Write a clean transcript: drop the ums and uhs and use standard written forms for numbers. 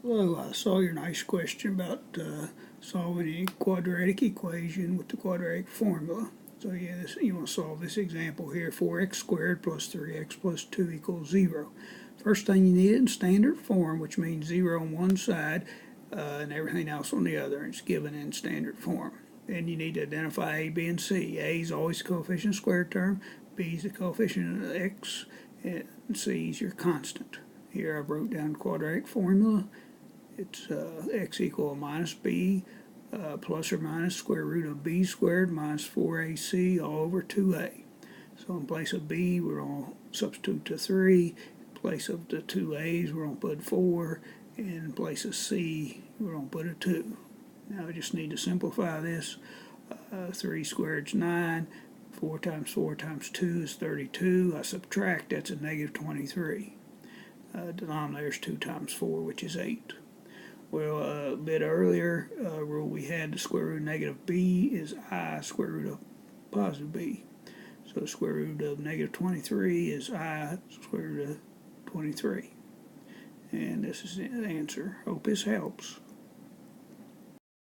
Hello, I saw your nice question about solving a quadratic equation with the quadratic formula. So yeah, you want to solve this example here. 4x squared plus 3x plus 2 equals 0. First thing you need it in standard form, which means 0 on one side and everything else on the other. It's given in standard form. Then you need to identify a, b, and c. A is always the coefficient squared term, b is the coefficient of x, and c is your constant. Here I wrote down the quadratic formula. It's x equal minus b plus or minus square root of b squared minus 4ac all over 2a. So in place of b, we're going to substitute to 3. In place of the 2a's, we're going to put 4. And in place of c, we're going to put a 2. Now we just need to simplify this. 3 squared is 9. 4 times 4 times 2 is 32. I subtract, that's a negative 23. Denominator is 2 times 4, which is 8. Well, a bit earlier, rule we had the square root of negative b is I square root of positive b. So the square root of negative 23 is I square root of 23. And this is the answer. Hope this helps.